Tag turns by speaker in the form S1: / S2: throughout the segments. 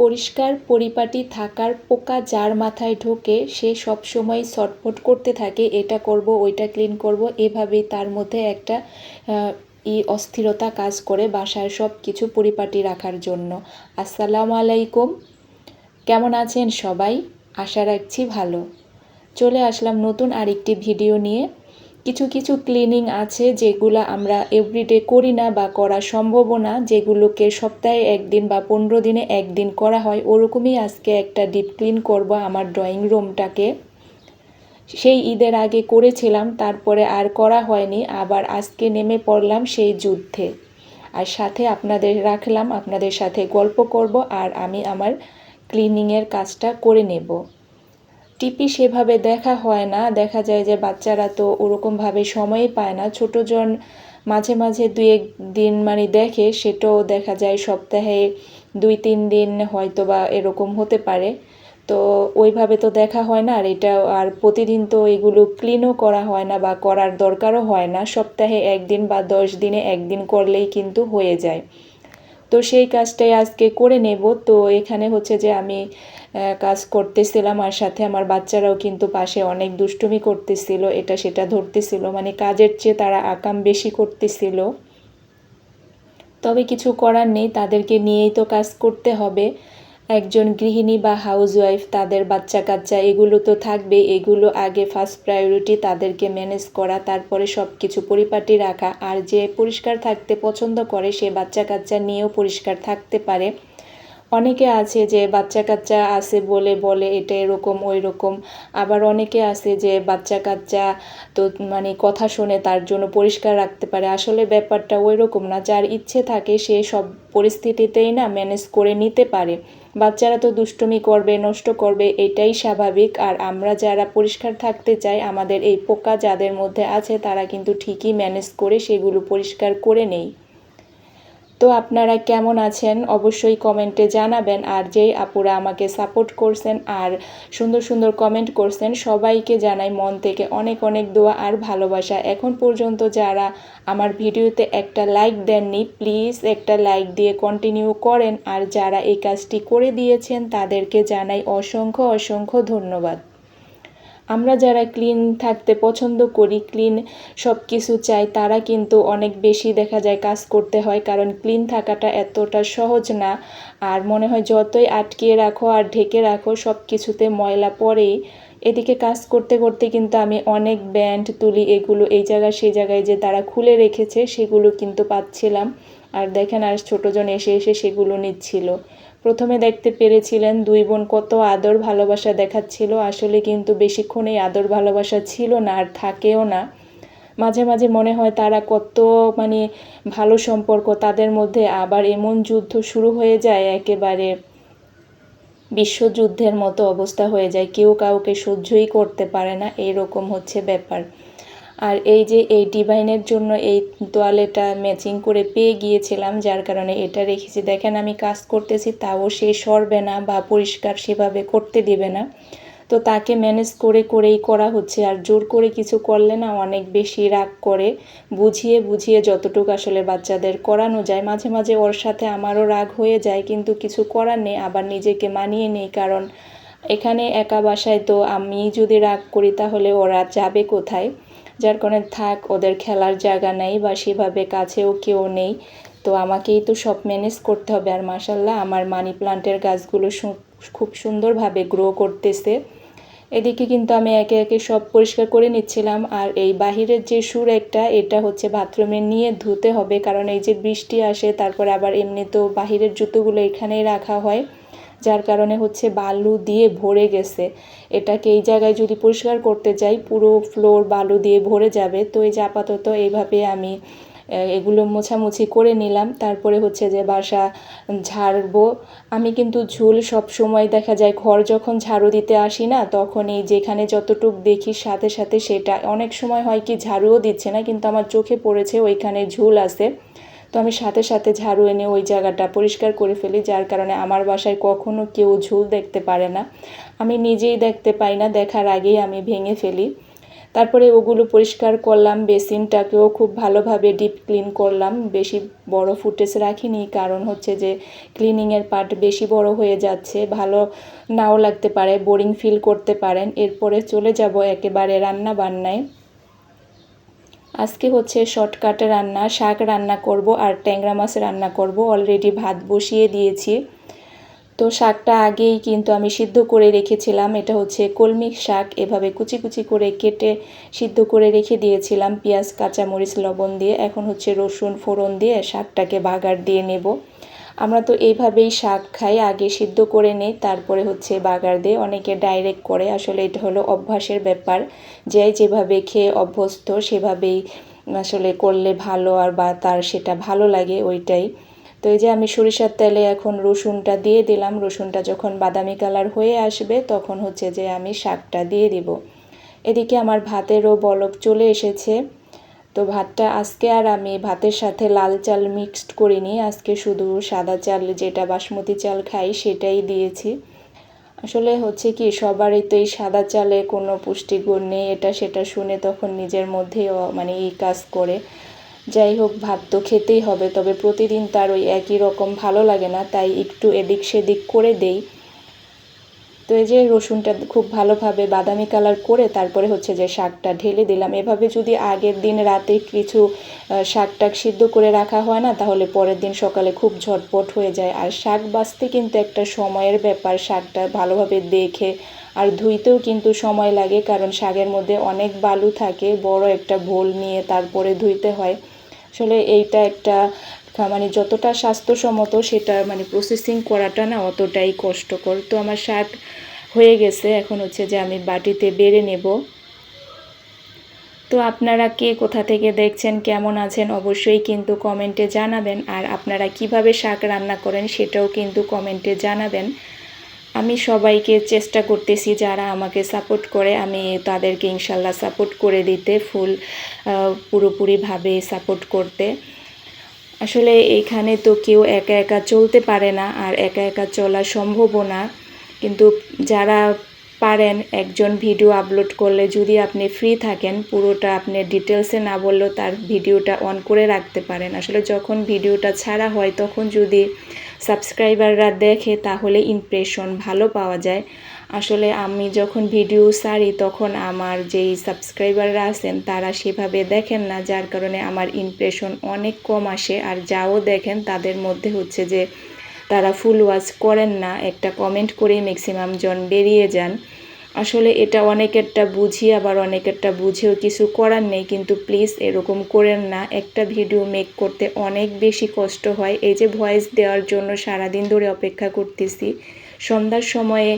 S1: পরিষ্কার পরিপাটি থাকার পোকা যার মাথায় ঢোকে সে সবসময় ছটফট করতে থাকে, এটা করব ওইটা ক্লিন করব, এভাবেই তার মধ্যে একটা অস্থিরতা কাজ করে বাসার সব কিছু পরিপাটি রাখার জন্য। আসসালামু আলাইকুম, কেমন আছেন সবাই? আশা রাখছি ভালো। চলে আসলাম নতুন আরেকটি ভিডিও নিয়ে। কিছু কিছু ক্লিনিং আছে যেগুলো আমরা এভরিডে করি না বা করা সম্ভবও না, যেগুলোকে সপ্তাহে একদিন বা 15 দিনে একদিন করা হয়। ওরকমই আজকে একটা ডিপ ক্লিন করব আমার ড্রয়িং রুমটাকে। সেই ঈদের আগে করেছিলাম, তারপরে আর করা হয়নি, আবার আজকে নেমে পড়লাম সেই যুদ্ধে। আর সাথে আপনাদের রাখলাম, আপনাদের সাথে গল্প করব আর আমি আমার ক্লিনিংয়ের কাজটা করে নেব। টিপি সেভাবে দেখা হয় না, দেখা যায় যে বাচ্চারা তো ওরকমভাবে সময়ই পায় না। ছোটজন মাঝে মাঝে 2-1 দিন দেখে, সেটাও দেখা যায় সপ্তাহে 2-3 দিন হয়তো বা এরকম হতে পারে। তো ওইভাবে তো দেখা হয় না, আর এটা আর প্রতিদিন তো এগুলো ক্লিনও করা হয় না বা করার দরকারও হয় না। সপ্তাহে 1 দিন বা 10 দিনে 1 দিন করলেই কিন্তু হয়ে যায়। তো সেই কাজটাই আজকে করে নেব। তো এখানে হচ্ছে যে আমি কাজ করতেছিলাম, আর সাথে আমার বাচ্চারাও কিন্তু পাশে অনেক দুষ্টুমি করতেছিল, এটা সেটা ধরতেছিল, কাজের চেয়ে তারা আকাম বেশি করতেছিল। তবে কিছু করার নেই, তাদেরকে নিয়েই তো কাজ করতে হবে। একজন গৃহিণী বা হাউসওয়াইফ, তাদের বাচ্চা কাচ্চা এগুলো তো থাকবে, এগুলো আগে ফার্স্ট প্রায়োরিটি, তাদেরকে ম্যানেজ করা, তারপরে সব কিছু পরিপাটি রাখা। আর যে পরিষ্কার থাকতে পছন্দ করে সে বাচ্চা কাচ্চা নিয়েও পরিষ্কার থাকতে পারে। অনেকে আছে যে বাচ্চা কাচ্চা আছে বলে বলে এটা এরকম ওই রকম, আবার অনেকে আছে যে বাচ্চা কাচ্চা তো কথা শুনে তার জন্য পরিষ্কার রাখতে পারে। আসলে ব্যাপারটা ওই রকম না, যার ইচ্ছে থাকে সে সব পরিস্থিতিতেই ম্যানেজ করে নিতে পারে। বাচ্চারা তো দুষ্টুমি করবে, নষ্ট করবে, এটাই স্বাভাবিক। আর আমরা যারা পরিষ্কার থাকতে চাই, আমাদের এই পোকা যাদের মধ্যে আছে তারা কিন্তু ঠিকই ম্যানেজ করে সেগুলো পরিষ্কার করে নেই। তো আপনারা কেমন আছেন অবশ্যই কমেন্টে জানাবেন। আর যেই আপুরা আমাকে সাপোর্ট করছেন আর সুন্দর সুন্দর কমেন্ট করছেন, সবাইকে জানাই মন থেকে অনেক অনেক দোয়া আর ভালোবাসা। এখন পর্যন্ত যারা আমার ভিডিওতে একটা লাইক দেননি, প্লিজ একটা লাইক দিয়ে কন্টিনিউ করেন। আর যারা এই কাজটি করে দিয়েছেন তাদেরকে জানাই অসংখ্য অসংখ্য ধন্যবাদ। আমরা যারা ক্লিন থাকতে পছন্দ করি, ক্লিন সব কিছু চাই, তারা কিন্তু অনেক বেশি দেখা যায় কাজ করতে হয়, কারণ ক্লিন থাকাটা এতটা সহজ না। আর মনে হয় যতই আটকিয়ে রাখো আর ঢেকে রাখো সব কিছুতে ময়লা পড়েই। এদিকে কাজ করতে করতে কিন্তু আমি অনেক ব্যান্ড তুলি, এগুলো এই জায়গায় সেই জায়গায় যে তারা খুলে রেখেছে সেগুলো কিন্তু পাচ্ছিলাম। আর দেখেন আর ছোটজন এসে এসে সেগুলো নিচ্ছিল। প্রথমে দেখতে পেরেছিলেন 2 বোন কত আদর ভালোবাসা দেখাচ্ছিল, আসলে কিন্তু বেশিক্ষণ এই আদর ভালোবাসা ছিল না আর থাকেও না। মাঝে মাঝে মনে হয় তারা কত ভালো সম্পর্ক তাদের মধ্যে, আবার এমন যুদ্ধ শুরু হয়ে যায়, একেবারে বিশ্বযুদ্ধের মতো অবস্থা হয়ে যায়, কেউ কাউকে সহ্যই করতে পারে না, এইরকম হচ্ছে ব্যাপার। আর এই যে এই ডিভাইনের জন্য এই তোয়ালেটা ম্যাচিং করে পেয়ে গিয়েছিলাম, যার কারণে এটা রেখেছি। দেখেন আমি কাজ করতেছি তাও সে সরবে না বা পরিষ্কার সেভাবে করতে দেবে না। তো তাকে ম্যানেজ করে করেই করা হচ্ছে। আর জোর করে কিছু করলে না অনেক বেশি রাগ করে। বুঝিয়ে বুঝিয়ে যতটুকু আসলে বাচ্চাদের করানো যায়, মাঝে মাঝে ওর সাথে আমারও রাগ হয়ে যায়, কিন্তু কিছু করার নেই, আবার নিজেকে মানিয়ে নেই, কারণ এখানে একা বাসায় তো আমি যদি রাগ করি তাহলে ওরা যাবে কোথায়। যার কারণে থাক, ওদের খেলার জায়গা নেই বা সেভাবে কাছেও কেউ নেই, তো আমাকেই তো সব ম্যানেজ করতে হবে। আর মাশাল্লাহ আমার মানি প্লান্টের গাছগুলো খুব সুন্দরভাবে গ্রো করতেছে। এদিকে কিন্তু আমি একে একে সব পরিষ্কার করে নিচ্ছিলাম। আর এই বাহিরের যে সুর একটা, এটা হচ্ছে বাথরুমে নিয়ে ধুতে হবে, কারণ এই যে বৃষ্টি আসে, তারপরে আবার এমনি তো বাহিরের জুতোগুলো এখানেই রাখা হয়, যার কারণে হচ্ছে বালু দিয়ে ভরে গেছে। এটাকে এই জায়গায় যদি পরিষ্কার করতে যাই পুরো ফ্লোর বালু দিয়ে ভরে যাবে। তো এই যে আপাতত এইভাবে আমি এগুলো মোছামুছি করে নিলাম, তারপরে হচ্ছে যে বাসা ঝাড়বো। আমি কিন্তু ঝুল সব সময় দেখা যায় ঘর যখন ঝাড়ু দিতে আসি না, তখনই যেখানে যতটুক দেখি সাথে সাথে সেটা, অনেক সময় হয় কি ঝাড়ুও দিচ্ছে না কিন্তু আমার চোখে পড়েছে ওইখানে ঝুল আছে, তো আমি সাথে সাথে ঝাড়ু এনে ওই জায়গাটা পরিষ্কার করে ফেলি। যার কারণে আমার বাসায় কখনো কেউ ঝুল দেখতে পারে না, আমি নিজেই দেখতে পাই না, দেখার আগেই আমি ভেঙে ফেলি। তারপরে ওগুলো পরিষ্কার করলাম, বেসিনটাকেও খুব ভালোভাবে ডিপ ক্লিন করলাম। বেশি বড় ফুটেজ রাখিনি, কারণ হচ্ছে যে ক্লিনিংয়ের পার্ট বেশি বড় হয়ে যাচ্ছে, ভালো নাও লাগতে পারে, বোরিং ফিল করতে পারেন। এরপরে চলে যাব একেবারে রান্না বান্নায়। আজকে হচ্ছে শর্টকাটে রান্না, শাক রান্না করব আর ট্যাংরা মাছ রান্না করব। অলরেডি ভাত বসিয়ে দিয়েছি। তো শাকটা আগেই কিন্তু আমি সিদ্ধ করে রেখেছিলাম। এটা হচ্ছে কলমি শাক, এভাবে কুচি কুচি করে কেটে সিদ্ধ করে রেখে দিয়েছিলাম পেঁয়াজ, কাঁচামরিচ, লবণ দিয়ে। এখন হচ্ছে রসুন ফোড়ন দিয়ে শাকটাকে বাগার দিয়ে নেব। আমরা তো এইভাবেই শাক খাই, আগে সিদ্ধ করে নেই, তারপরে হচ্ছে বাগার দিয়ে। অনেকে ডাইরেক্ট করে, আসলে এটা হলো অভ্যাসের ব্যাপার, যে যেভাবে খেয়ে অভ্যস্ত সেভাবেই আসলে করলে ভালো, আর বা তার সেটা ভালো লাগে ওইটাই। তো এই যে আমি সরিষার তেলে এখন রসুনটা দিয়ে দিলাম। রসুনটা যখন বাদামি কালার হয়ে আসবে তখন হচ্ছে যে আমি শাকটা দিয়ে দিব। এদিকে আমার ভাতেরও বলক চলে এসেছে। তো ভাতটা আজকে আর আমি ভাতের সাথে লাল চাল মিক্সড করিনি, আজকে শুধু সাদা চাল, যেটা বাসমতি চাল খাই, সেটাই দিয়েছি। আসলে হচ্ছে কি, সবারই তো এই সাদা চালে কোনো পুষ্টিগুণ নেই, এটা সেটা শুনে তখন নিজের মধ্যেই মানে এই কাজ করে। যাই হোক, ভাত তো খেতেই হবে, তবে প্রতিদিন তার ওই একই রকম ভালো লাগে না, তাই একটু এদিক সেদিক করে দেই। তো এই যে রসুনটা খুব ভালোভাবে বাদামি কালার করে তারপরে হচ্ছে যে শাকটা ঢেলে দিলাম। এভাবে যদি আগের দিন রাতে কিছু শাকটাক সিদ্ধ করে রাখা হয় না, তাহলে পরের দিন সকালে খুব ঝটপট হয়ে যায়। আর শাক বাছতে কিন্তু একটা সময়ের ব্যাপার, শাকটা ভালোভাবে দেখে আর ধুইতেও কিন্তু সময় লাগে, কারণ শাকের মধ্যে অনেক বালু থাকে, বড় একটা বোল নিয়ে তারপরে ধুইতে হয়। আসলে এইটা একটা মানে যতটা স্বাস্থ্যসম্মত, সেটা মানে প্রসেসিং করাটা না অতটাই কষ্টকর। তো আমার শাক হয়ে গেছে, এখন হচ্ছে যে আমি বাটিতে বেড়ে নেব। তো আপনারা কে কোথা থেকে দেখছেন, কেমন আছেন, অবশ্যই কিন্তু কমেন্টে জানাবেন। আর আপনারা কিভাবে শাক রান্না করেন সেটাও কিন্তু কমেন্টে জানাবেন। আমি সবাইকে চেষ্টা করতেছি, যারা আমাকে সাপোর্ট করে আমি তাদেরকে ইনশাল্লাহ সাপোর্ট করে দিতে, পুরোপুরিভাবে সাপোর্ট করতে। আসলে এইখানে তো কেউ একা একা চলতে পারে না, আর একা একা চলা সম্ভবও না। কিন্তু যারা পারেন, একজন ভিডিও আপলোড করলে যদি আপনি ফ্রি থাকেন, পুরোটা আপনি ডিটেলসে না বললেও তার ভিডিওটা অন করে রাখতে পারেন। আসলে যখন ভিডিওটা ছাড়া হয় তখন যদি সাবস্ক্রাইবাররা দেখে তাহলে ইমপ্রেশন ভালো পাওয়া যায়। আসলে আমি যখন ভিডিও ছাড়ি তখন আমার যেই সাবস্ক্রাইবাররা আছেন তারা সেভাবে দেখেন না, যার কারণে আমার ইমপ্রেশন অনেক কম আসে। আর যাও দেখেন তাদের মধ্যে হচ্ছে যে তারা ফুল ওয়াচ করেন না, একটা কমেন্ট করেই ম্যাক্সিমাম জন বেরিয়ে যান। আসলে এটা অনেকেরটা বুঝি, আবার অনেকেরটা বুঝেও কিছু করার নেই, কিন্তু প্লিজ এরকম করেন না। একটা ভিডিও মেক করতে অনেক বেশি কষ্ট হয়। এই যে ভয়েস দেওয়ার জন্য সারাদিন ধরে অপেক্ষা করতেছি, সন্ধ্যার সময়ে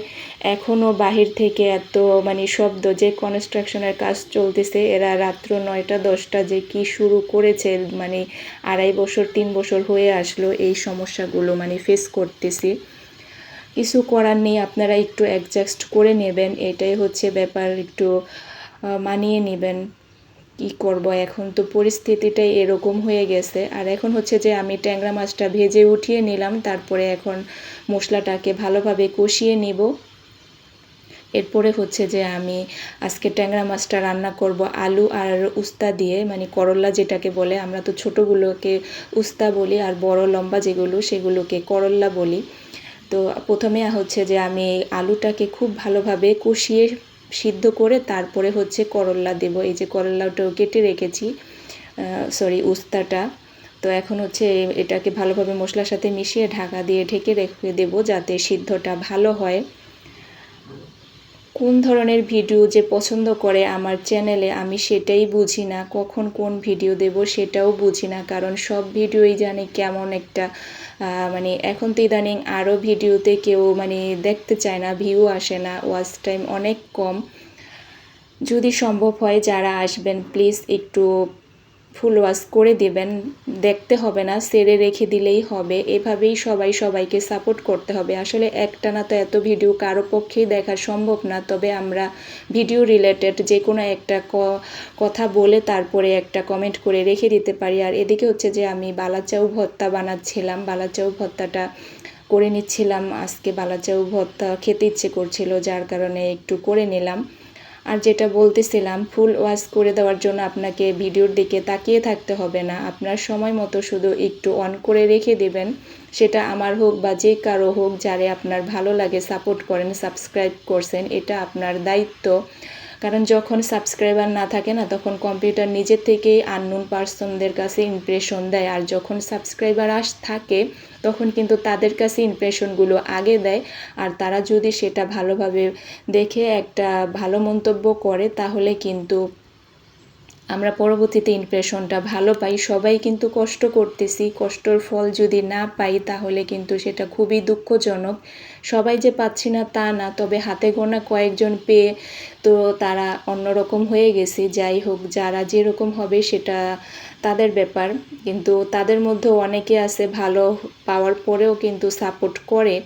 S1: এখনও বাহির থেকে এত মানে শব্দ, যে কনস্ট্রাকশনের কাজ চলতেছে, এরা রাত্র 9টা-10টা যে কি শুরু করেছে, মানে 2.5 বছর 3 বছর হয়ে আসলো এই সমস্যাগুলো মানে ফেস করতেছি। কিছু করার নেই, আপনারা একটু অ্যাডজাস্ট করে নেবেন, এটাই হচ্ছে ব্যাপার, একটু মানিয়ে নেবেন। কি করব, এখন তো পরিস্থিতিটাই এরকম হয়ে গেছে। আর এখন হচ্ছে যে আমি ট্যাংরা মাছটা ভেজে উঠিয়ে নিলাম, তারপরে এখন মশলাটাকে ভালোভাবে কষিয়ে নিব। এরপরে হচ্ছে যে আমি আজকে ট্যাংরা মাছটা রান্না করব আলু আর উস্তা দিয়ে, মানে করল্লা যেটাকে বলে, আমরা তো ছোটোগুলোকে উস্তা বলি আর বড় লম্বা যেগুলো সেগুলোকে করল্লা বলি। তো প্রথমে হচ্ছে যে আমি আলুটাকে খুব ভালোভাবে কষিয়ে সিদ্ধ করে তারপরে হচ্ছে করল্লা দেব। এই যে করল্লাটাও কেটে রেখেছি, উস্তাটা। তো এখন হচ্ছে এটাকে ভালোভাবে মশলার সাথে মিশিয়ে ঢাকা দিয়ে ঢেকে রেখে দেব, যাতে সিদ্ধটা ভালো হয়। কোন ধরনের ভিডিও যে পছন্দ করে আমার চ্যানেলে আমি সেটাই বুঝি না, কখন কোন ভিডিও দেব সেটাও বুঝি না, কারণ সব ভিডিওই জানি কেমন একটা মানে এখন তো ইদানিং আরও ভিডিওতে কেউ মানে দেখতে চায় না, ভিউ আসে না, ওয়াচ টাইম অনেক কম। যদি সম্ভব হয় যারা আসবেন প্লিজ একটু ফুল ওয়াচ করে দেবেন, দেখতে হবে না, সেরে রেখে দিলেই হবে। এভাবেই সবাইকে সাপোর্ট করতে হবে। আসলে একটানা তো এত ভিডিও কারো পক্ষেই দেখা সম্ভব না, তবে আমরা ভিডিও রিলেটেড যে কোনো একটা কথা বলে তারপরে একটা কমেন্ট করে রেখে দিতে পারি। আর এদিকে হচ্ছে যে আমি বালাচাউ ভর্তা বানাচ্ছিলাম, বালাচাউ ভর্তাটা করে নিচ্ছিলাম। আজকে বালাচাউ ভর্তা খেতে ইচ্ছে করছিল, যার কারণে একটু করে নিলাম। আর যেটা বলতেছিলাম, ফুল ওয়াশ করে দেওয়ার জন্য আপনাকে ভিডিওর দিকে তাকিয়ে থাকতে হবে না, আপনার সময় মতো শুধু একটু অন করে রেখে দেবেন। সেটা আমার হোক বা যে কারো হোক, যারে আপনার ভালো লাগে, সাপোর্ট করেন, সাবস্ক্রাইব করছেন, এটা আপনার দায়িত্ব। কারণ যখন সাবস্ক্রাইবার না থাকে না, তখন কম্পিউটার নিজে থেকেই আননোন পার্সনদের কাছে ইমপ্রেশন দেয়। আর যখন সাবস্ক্রাইবার থাকে, তখন কিন্তু তাদের কাছে ইমপ্রেশনগুলো আগে দেয়। আর তারা যদি সেটা ভালোভাবে দেখে একটা ভালো মন্তব্য করে, তাহলে কিন্তু আমরা পরবর্তীতে ইমপ্রেশনটা ভালো পাই। সবাই কিন্তু কষ্ট করতেছি, কষ্টর ফল যদি না পাই তাহলে কিন্তু সেটা খুবই দুঃখজনক। সবাই যে পাচ্ছি না তা না, তবে হাতে গোনা কয়েকজন পেয়ে তো তারা অন্যরকম হয়ে গেছে। যাই হোক, যারা যেরকম হবে সেটা তাদের ব্যাপার, কিন্তু তাদের মধ্যেও অনেকে আছে ভালো পাওয়ার পরেও কিন্তু সাপোর্ট করে,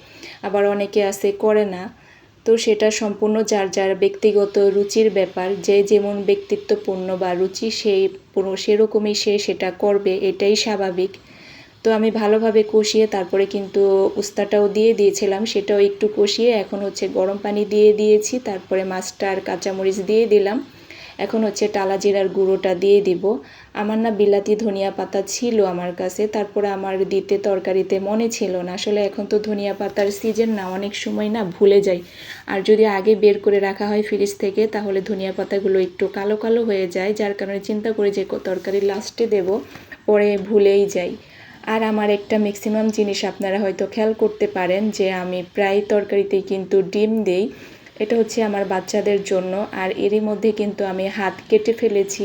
S1: আবার অনেকে আছে করে না। তো সেটা সম্পূর্ণ যার যার ব্যক্তিগত রুচির ব্যাপার, যে যেমন ব্যক্তিত্বপূর্ণ বা রুচি সেরকমই সে সেটা করবে, এটাই স্বাভাবিক। তো আমি ভালোভাবে কষিয়ে তারপরে কিন্তু উস্তাটাও দিয়ে দিয়েছিলাম, সেটাও একটু কষিয়ে এখন হচ্ছে গরম পানি দিয়ে দিয়েছি, তারপরে মাছটা আর কাঁচামরিচ দিয়ে দিলাম। এখন হচ্ছে টালা জিরার গুঁড়োটা দিয়ে দিব। আমার না বিলাতি ধনিয়া পাতা ছিল আমার কাছে, তারপরে আমার দিতে তরকারিতে মনে ছিল না। আসলে এখন তো ধনিয়া পাতার সিজন না, অনেক সময় না ভুলে যাই। আর যদি আগে বের করে রাখা হয় ফ্রিজ থেকে, তাহলে ধনিয়া পাতাগুলো একটু কালো কালো হয়ে যায়, যার কারণে চিন্তা করি যে তরকারি লাস্টে দেব, পরে ভুলেই যাই। আর আমার একটা ম্যাক্সিমাম জিনিস আপনারা হয়তো খেয়াল করতে পারেন যে আমি প্রায় তরকারিতেই কিন্তু ডিম দেই। এটা হচ্ছে আমার বাচ্চাদের জন্য। আর এরই মধ্যে কিন্তু আমি হাত কেটে ফেলেছি,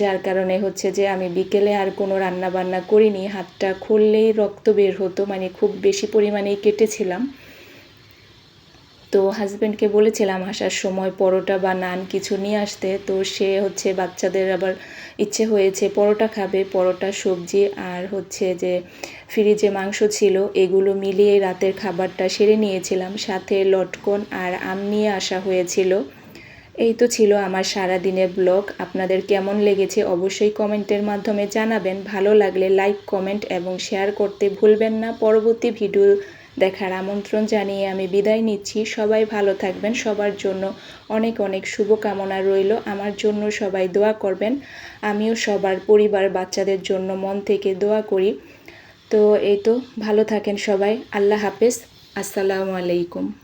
S1: যার কারণে হচ্ছে যে আমি বিকেলে আর কোনো রান্না বান্না করিনি। হাতটা খুললেই রক্ত বের হতো, মানে খুব বেশি পরিমাণেই কেটেছিলাম। তো হাজব্যান্ডকে বলেছিলাম আসার সময় পরোটা বা নান কিছু নিয়ে আসতে, তো সে হচ্ছে বাচ্চাদের আবার ইচ্ছে হয়েছে পরোটা খাবে, পরোটা সবজি আর হচ্ছে যে ফ্রিজে মাংস ছিল, এগুলো মিলিয়ে রাতের খাবারটা সেরে নিয়েছিলাম। সাথে লটকন আর আম নিয়ে আসা হয়েছিল। এই তো ছিল আমার সারাদিনের ব্লগ। আপনাদের কেমন লেগেছে অবশ্যই কমেন্টের মাধ্যমে জানাবেন। ভালো লাগলে লাইক, কমেন্ট এবং শেয়ার করতে ভুলবেন না। পরবর্তী ভিডিও দেখার আমন্ত্রণ জানিয়ে আমি বিদায় নিচ্ছি। সবাই ভালো থাকবেন, সবার জন্য অনেক অনেক শুভকামনা রইল। আমার জন্য সবাই দোয়া করবেন, আমিও সবার পরিবার বাচ্চাদের জন্য মন থেকে দোয়া করি। তো এই তো, ভালো থাকেন সবাই। আল্লাহ হাফেজ, আসসালামু আলাইকুম।